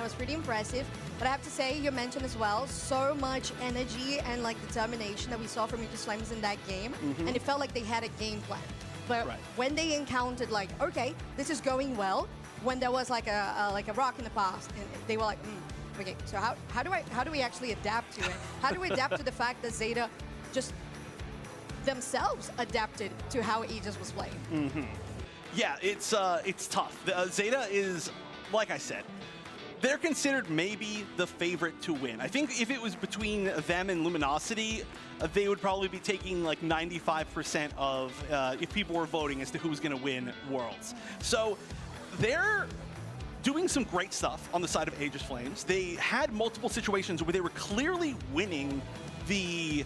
It was pretty impressive. But I have to say, you mentioned as well, so much energy and like determination that we saw from Aegis Flames in that game. And it felt like they had a game plan. But when they encountered like, okay, this is going well, when there was like a rock in the past, and they were like, okay, so how do we actually adapt to it? How do we adapt to the fact that Zeta just themselves adapted to how Aegis was playing? Yeah, it's tough. Zeta is, like I said, they're considered maybe the favorite to win. I think if it was between them and Luminosity, they would probably be taking like 95% of, if people were voting as to who's going to win Worlds. So they're doing some great stuff on the side of Aegis Flames. They had multiple situations where they were clearly winning the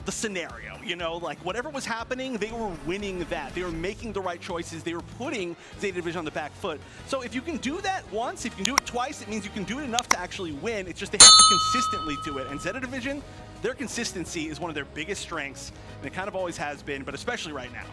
scenario, you know, like whatever was happening, they were winning that. They were making the right choices. They were putting Zeta Division on the back foot. So if you can do that once, if you can do it twice, it means you can do it enough to actually win. It's just they have to consistently do it. And Zeta Division, their consistency is one of their biggest strengths, and it kind of always has been, but especially right now.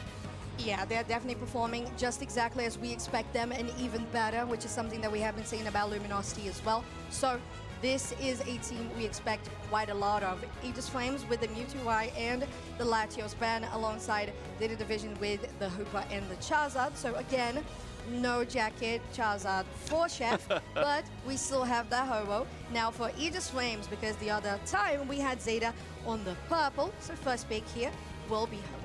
Yeah, they're definitely performing just exactly as we expect them, and even better, which is something that we have been saying about Luminosity as well. So this is a team we expect quite a lot of. Aegis Flames with the Mewtwo Y and the Latios ban, alongside Zeta Division with the Hoopa and the Charizard. So again, no jacket Charizard for Chef, but we still have the Ho-Oh. Now for Aegis Flames, because the other time we had Zeta on the purple, so first pick here will be Ho-Oh.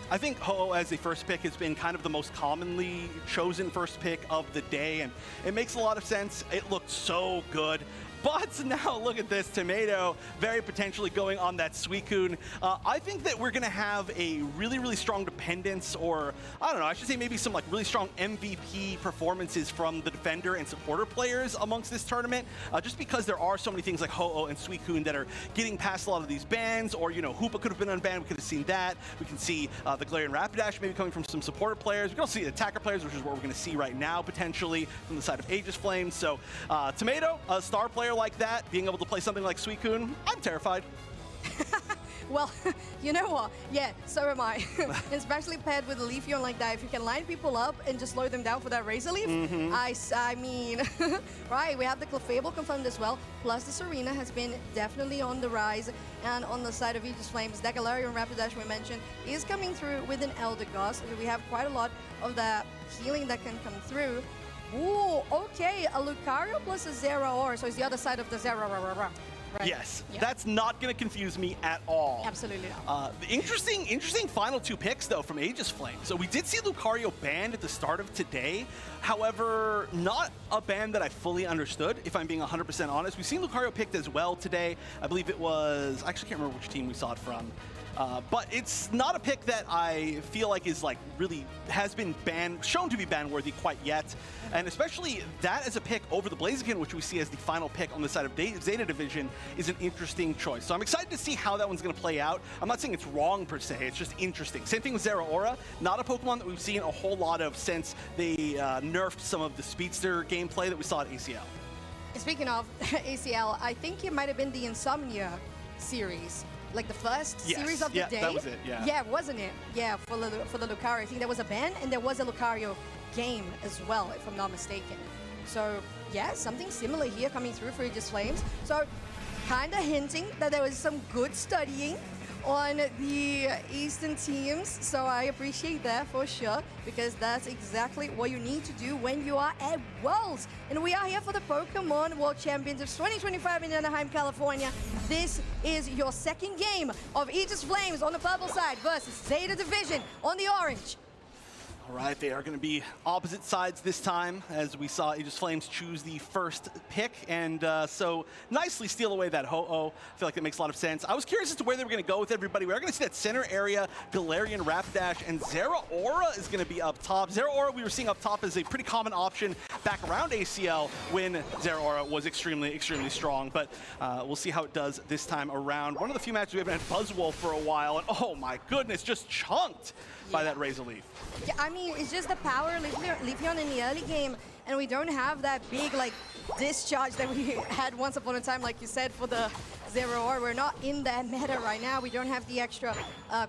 I think Ho-Oh as a first pick has been kind of the most commonly chosen first pick of the day, and it makes a lot of sense. It looked so good. But now look at this, Tomato very potentially going on that Suicune. I think that we're going to have a really, really strong dependence, or I don't know, I should say maybe some like really strong MVP performances from the defender and supporter players amongst this tournament, just because there are so many things like Ho-Oh and Suicune that are getting past a lot of these bans, or, you know, Hoopa could have been unbanned, we could have seen that. We can see the Galarian Rapidash maybe coming from some supporter players. We can also see attacker players, which is what we're going to see right now potentially from the side of Aegis Flames. So Tomato, a star player like that, being able to play something like Suicune, I'm terrified. Well, you know what? Yeah, so am I. Especially paired with a Leafeon like that. If you can line people up and just slow them down for that Razor Leaf, I mean, right, we have the Clefable confirmed as well. Plus the Serena has been definitely on the rise. And on the side of Aegis Flames, that Galarian Rapidash we mentioned is coming through with an Elder Ghost. We have quite a lot of the healing that can come through. Ooh, okay, a Lucario plus a Zeraora, so it's the other side of the Zeraora. Right. Yes, that's not going to confuse me at all. Absolutely not. Interesting final two picks, though, from Aegis Flame. So we did see Lucario banned at the start of today. However, not a ban that I fully understood, if I'm being 100% honest. We've seen Lucario picked as well today. I believe it was, I actually can't remember which team we saw it from. But it's not a pick that I feel like is like really has been shown to be ban worthy quite yet. And especially that as a pick over the Blaziken, which we see as the final pick on the side of Zeta Division, is an interesting choice. So I'm excited to see how that one's going to play out. I'm not saying it's wrong per se, it's just interesting. Same thing with Zeraora, not a Pokemon that we've seen a whole lot of since they nerfed some of the Speedster gameplay that we saw at ACL. Speaking of ACL, I think it might have been the Insomnia series. Like the first series of the day. That was it, Yeah, wasn't it? Yeah, for the Lucario. I think there was a ban and there was a Lucario game as well, if I'm not mistaken. So yeah, something similar here coming through for Aegis Flames. So kind of hinting that there was some good studying on the Eastern teams. So I appreciate that for sure, because that's exactly what you need to do when you are at Worlds. And we are here for the Pokemon World Championships 2025 in Anaheim, California. This is your second game of Aegis Flames on the purple side versus Zeta Division on the orange. All right, they are going to be opposite sides this time, as we saw Aegis Flames choose the first pick, and so nicely steal away that Ho-Oh. I feel like that makes a lot of sense. I was curious as to where they were going to go with everybody. We are going to see that center area, Galarian Rapidash, and Zeraora is going to be up top. Zeraora we were seeing up top as a pretty common option back around ACL when Zeraora was extremely, extremely strong, but we'll see how it does this time around. One of the few matches we haven't had Buzzwolf for a while, and oh my goodness, just chunked by that Razor Leaf. Yeah, I mean, it's just the power Leafeon in the early game and we don't have that big like discharge that we had once upon a time, like you said, for the Zero Aura. We're not in that meta right now. We don't have the extra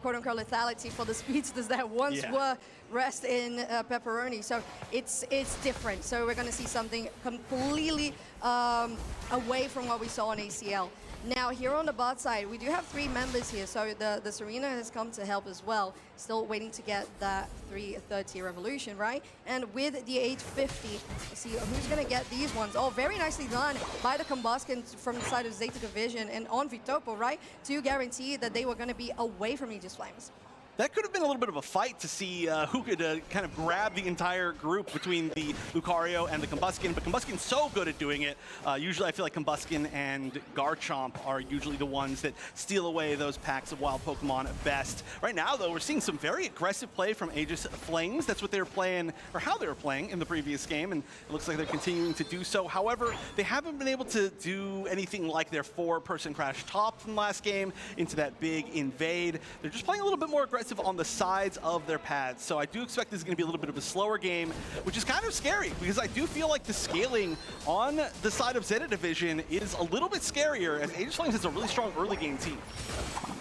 quote-unquote lethality for the speedsters that once were rest in pepperoni. So it's different. So we're going to see something completely away from what we saw on ACL. Now here on the bot side, we do have 3 members here, so the Serena has come to help as well. Still waiting to get that 3rd tier revolution, right? And with the 850, let's see who's gonna get these ones. Oh, very nicely done by the Combustion from the side of Zeta Division and on Vitopo, right? To guarantee that they were gonna be away from Aegis Flames. That could have been a little bit of a fight to see who could kind of grab the entire group between the Lucario and the Combustion, but Combustion's so good at doing it. Usually I feel like Combustion and Garchomp are usually the ones that steal away those packs of wild Pokemon best. Right now, though, we're seeing some very aggressive play from Aegis Flames. That's what they were playing, or how they were playing in the previous game, and it looks like they're continuing to do so. However, they haven't been able to do anything like their 4-person crash top from last game into that big invade. They're just playing a little bit more aggressive on the sides of their paths. So I do expect this is going to be a little bit of a slower game, which is kind of scary because I do feel like the scaling on the side of Zeta Division is a little bit scarier as Aegis Flames is a really strong early game team.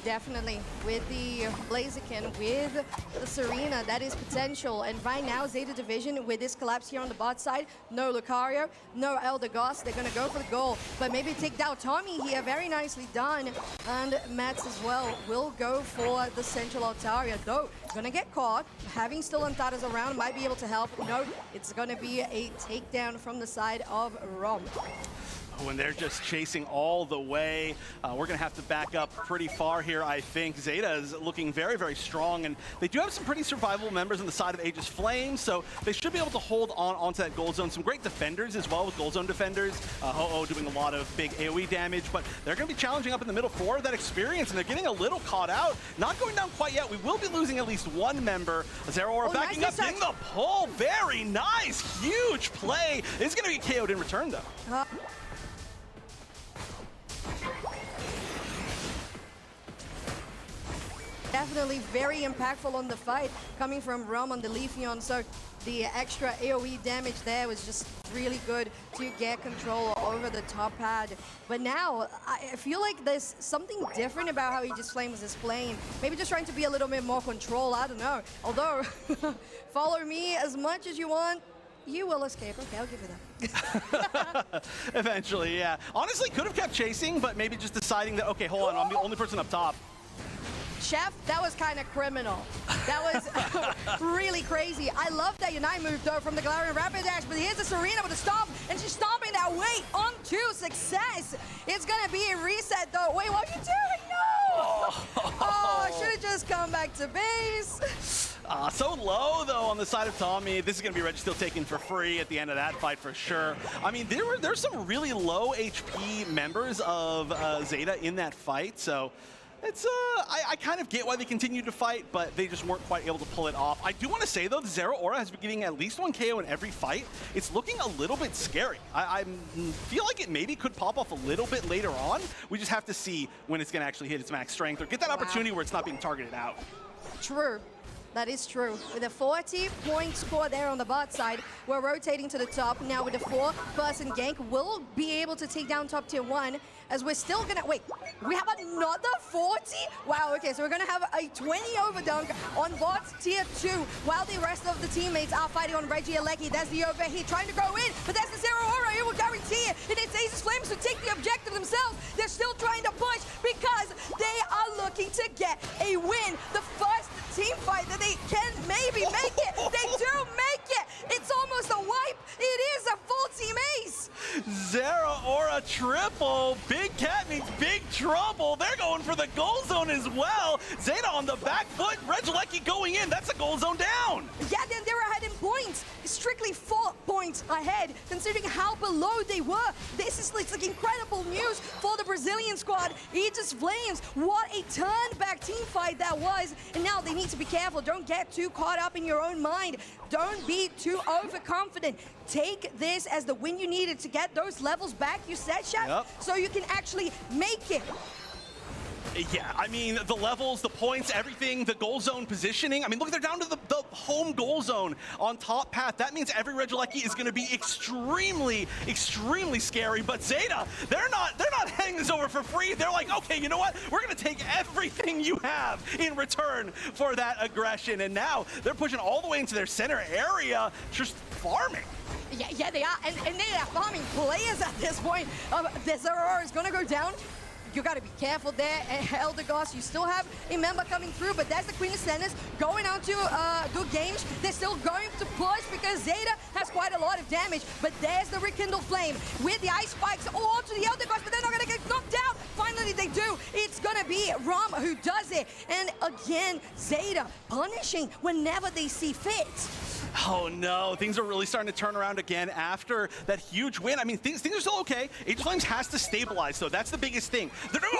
Definitely. With the Blaziken, with the Serena, that is potential. And right now, Zeta Division, with this collapse here on the bot side, no Lucario, no Elder Goss. They're going to go for the goal. But maybe take down Tommy here. Very nicely done. And Mats as well will go for the Central Altaria. Though, going to get caught. Having still Antares around might be able to help. No, it's going to be a takedown from the side of Rom. When they're just chasing all the way. We're going to have to back up pretty far here, I think. Zeta is looking very, very strong, and they do have some pretty survivable members on the side of Aegis Flames, so they should be able to hold on onto that gold zone. Some great defenders as well with gold zone defenders. Ho-Oh doing a lot of big AoE damage, but they're going to be challenging up in the middle for that experience, and they're getting a little caught out. Not going down quite yet. We will be losing at least 1 member. Zero Aura backing up, getting the pull. Very nice. Huge play. It's going to get KO'd in return, though. Definitely very impactful on the fight, coming from Rom on the Leafeon. So the extra AoE damage there was just really good to get control over the top pad. But now, I feel like there's something different about how Aegis Flames is playing. Maybe just trying to be a little bit more control, I don't know. Although, follow me as much as you want. You will escape. Okay, I'll give you that. Eventually, yeah. Honestly, could have kept chasing, but maybe just deciding that, okay, hold on, I'm the only person up top. Chef, that was kind of criminal. That was really crazy. I love that Unite move, though, from the Galarian Rapid Dash, but here's the Serena with a stomp, and she's stomping that way onto success. It's going to be a reset, though. Wait, what are you doing? No! Oh, should have just come back to base. So low, though, on the side of Tommy. This is going to be Registeel taken for free at the end of that fight for sure. I mean, there's some really low HP members of Zeta in that fight, so it's I kind of get why they continued to fight, but they just weren't quite able to pull it off. I do want to say, though, the Zero Aura has been getting at least 1 KO in every fight. It's looking a little bit scary. I feel like it maybe could pop off a little bit later on. We just have to see when it's going to actually hit its max strength or get that opportunity where it's not being targeted out. True. That is true. With a 40-point score there on the bot side, we're rotating to the top. Now with a 4-person gank, we'll be able to take down top tier 1, as we're still gonna, wait, we have another 40? Wow, okay, so we're gonna have a 20 overdunk on bot tier 2, while the rest of the teammates are fighting on Regieleki. That's the overheat trying to go in, but that's the Zero Aura. It will guarantee it. And it's Aegis Flames who take the objective themselves. They're still trying to push because they are looking to get a win. The first team fight that they can maybe make it. They do make it. It's almost a wipe. It is a full team ace. Zero Aura triple. Big Cat means big trouble. They're going for the goal zone as well. Zeta on the back foot. Regieleki going in. That's a goal zone down. Yeah, then they're ahead in points. Strictly 4 points ahead, considering how below they were. This is like incredible news for the Brazilian squad. Aegis Flames, what a turn-back team fight that was. And now they need to be careful. Don't get too caught up in your own mind. Don't be too overconfident. Take this as the win you needed to get those levels back, you said, Chef, so you can actually make it. Yeah, I mean, the levels, the points, everything, the goal zone positioning. I mean, look, they're down to the home goal zone on top path. That means every Regieleki is going to be extremely, extremely scary. But Zeta, they're not handing this over for free. They're like, okay, you know what? We're going to take everything you have in return for that aggression. And now they're pushing all the way into their center area, just farming. Yeah, they are. And they are farming players at this point. The Zerora is going to go down. You got to be careful there. Eldegoss, you still have a member coming through, but there's the Queen of Senators going on to do games. They're still going to push because Zeta has quite a lot of damage, but there's the Rekindle Flame with the Ice Spikes all to the Eldegoss, but they're not going to get knocked out. Finally, they do. It's going to be Rom who does it. And again, Zeta punishing whenever they see fit. Oh no, things are really starting to turn around again after that huge win. I mean, things are still okay. Aegis Flames has to stabilize, though. That's the biggest thing. They're doing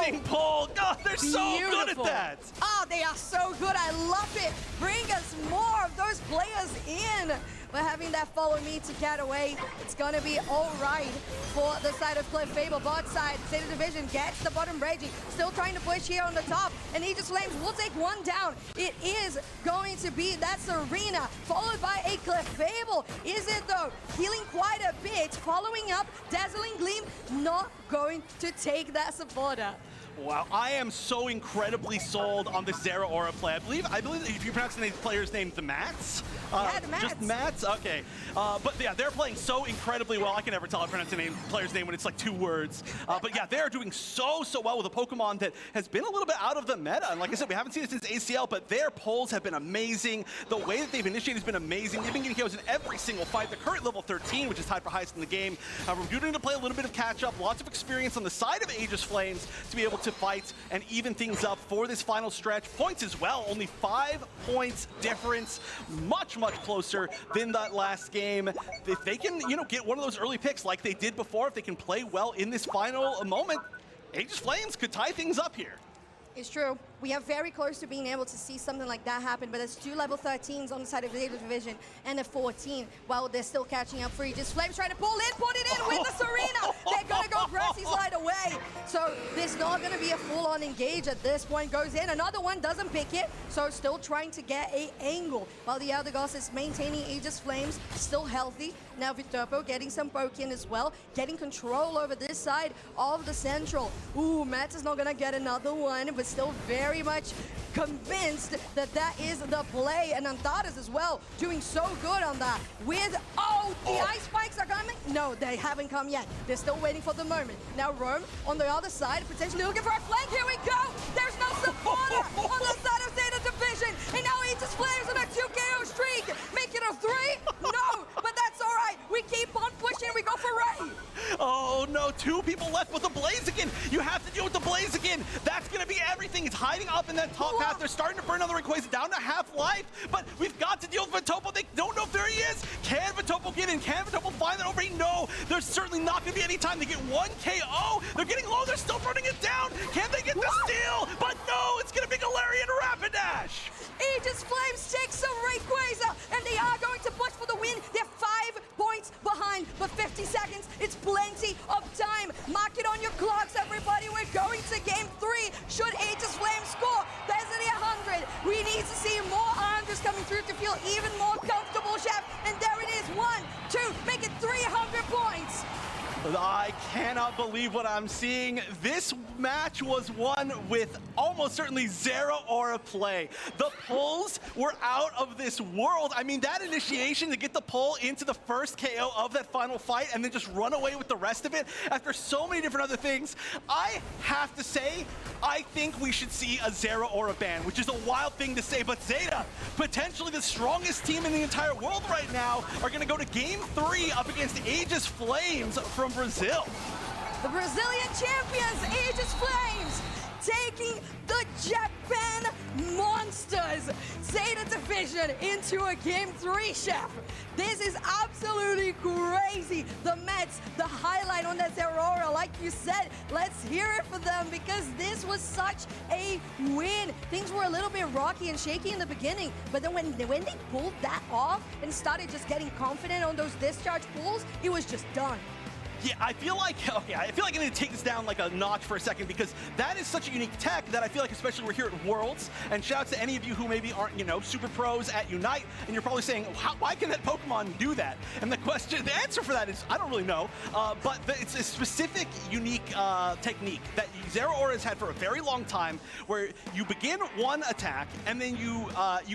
amazing pull. God, they're so good at that. Oh, they are so good. I love it. Bring us more of those players in. But having that follow me to get away, it's going to be all right for the side of Cliff Fable. Bot side, Zeta Division gets the bottom raging. Still trying to push here on the top. And Aegis Flames will take one down. It is going to be that Serena, followed by a Cliff Fable. Is it though? Healing quite a bit. Following up, Dazzling Gleam, not going to take that supporter. Wow, I am so incredibly sold on the Zeraora play. I believe if you pronounce the player's name, the Mats. Yeah, the Mats. Just Mats? Okay. But yeah, they're playing so incredibly well. I can never tell I pronounce a player's name when it's like 2 words. But yeah, they're doing so well with a Pokemon that has been a little bit out of the meta. And like I said, we haven't seen it since ACL, but their pulls have been amazing. The way that they've initiated has been amazing. They've been getting KOs in every single fight. They're current level 13, which is tied for highest in the game. We're doing to play a little bit of catch-up, lots of experience on the side of Aegis Flames to be able to fight and even things up for this final stretch. Points as well, only 5 points difference, much closer than that last game. If they can, get one of those early picks like they did before, if they can play well in this final moment, Aegis Flames could tie things up here. It's true. We are very close to being able to see something like that happen, but there's 2 level 13s on the side of the Zeta Division and a 14 while they're still catching up for Aegis Flames trying to put it in with the Serena. They're going to go Grassy Slide away. So there's not going to be a full-on engage at this point. Goes in. Another one doesn't pick it, so still trying to get a angle while the Eldegoss is maintaining Aegis Flames, still healthy. Now Viterbo getting some poke in as well, getting control over this side of the central. Ooh, Matt is not going to get another one, but still very much convinced that that is the play. And Antares as well, doing so good on that. With, the Ice Spikes are coming? No, they haven't come yet. They're still waiting for the moment. Now Rome on the other side, potentially looking for a flank. Here we go! There's no supporter on the side of Zeta Division. And now Aegis Flames on a 2 KO streak. Make it a 3? No, but that's all right. We keep on pushing. We go for Ray. Oh no, 2 people left with the Blaziken. You have to deal with the Blaziken. That's going to be everything. It's hiding up in that top path. They're starting to burn on the Rayquaza down to half life, but we've got to deal with Vitopo. They don't know if there he is. Can Vitopo get in? Can Vitopo find that overheat? No, there's certainly not going to be any time. They get 1 KO. They're getting low. They're still running it down. Can they get the steal? But no, it's going to be Galarian Rapidash. Aegis Flames takes some Rayquaza, and they are going to push for the win. They're 5 points behind, but 50 seconds, it's plenty of time. Mark it on your clocks, everybody. We're going to game 3. Should Aegis Flames score, there's the 100. We need to see more Andres coming through to feel even more comfortable, Chef. And there it is, 1, 2, make it 300 points. I cannot believe what I'm seeing. This match was won with almost certainly Zeraora play. The pulls were out of this world. I mean, that initiation to get the pull into the first KO of that final fight and then just run away with the rest of it after so many different other things. I have to say, I think we should see a Zeraora ban, which is a wild thing to say, but Zeta, potentially the strongest team in the entire world right now, are going to go to game 3 up against Aegis Flames from Brazil. The Brazilian champions, Aegis Flames, taking the Japan Monsters Zeta Division into a game 3, Chef. This is absolutely crazy. The Mets, the highlight on that Zeraora, like you said, let's hear it for them because this was such a win. Things were a little bit rocky and shaky in the beginning, but then when they pulled that off and started just getting confident on those discharge pulls, it was just done. Yeah, I feel like I need to take this down like a notch for a second, because that is such a unique tech that I feel like, especially we're here at Worlds, and shouts to any of you who maybe aren't, you know, super pros at Unite, and you're probably saying, why can that Pokemon do that? And the answer for that is, I don't really know, but it's a specific, unique technique that Zeraora has had for a very long time, where you begin one attack, and then you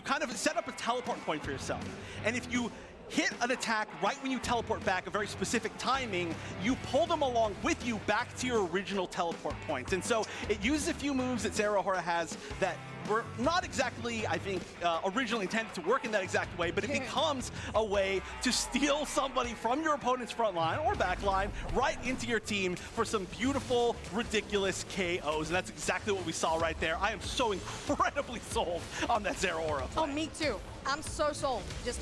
kind of set up a teleport point for yourself. And if you hit an attack right when you teleport back, a very specific timing, you pull them along with you back to your original teleport point. And so it uses a few moves that Zeraora has that were not exactly, I think, originally intended to work in that exact way, but it becomes a way to steal somebody from your opponent's front line or back line right into your team for some beautiful, ridiculous KOs. And that's exactly what we saw right there. I am so incredibly sold on that Zeraora play. Oh, me too. I'm so sold. Just,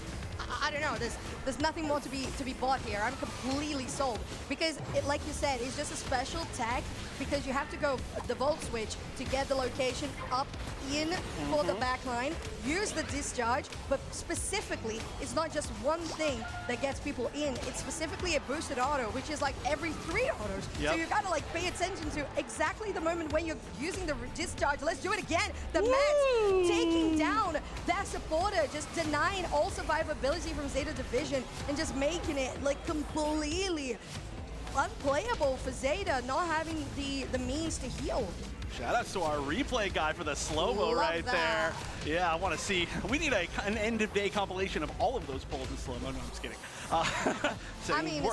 I don't know. There's nothing more to be bought here. I'm completely sold because, like you said, it's just a special tech because you have to go the Volt Switch to get the location up in for the back line. Use the discharge, but specifically, it's not just one thing that gets people in. It's specifically a boosted auto, which is like every 3 autos. So you gotta like pay attention to exactly the moment when you're using the discharge. Let's do it again. The Max taking down that supporter, just denying all survivability from Zeta Division and just making it like completely unplayable for Zeta, not having the means to heal. Shout outs to our replay guy for the slow-mo right there. Yeah, I want to see. We need an end-of-day compilation of all of those pulls in slow-mo. No, I'm just kidding. I mean,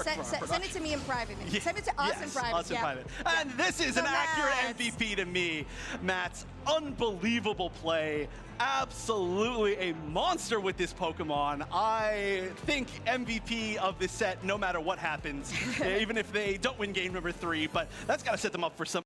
send it to me in private. Yeah. Send it to us in private. Us in private. And this is an accurate MVP to me. Matt's unbelievable play. Absolutely a monster with this Pokemon. I think MVP of this set, no matter what happens, even if they don't win game number 3, but that's got to set them up for some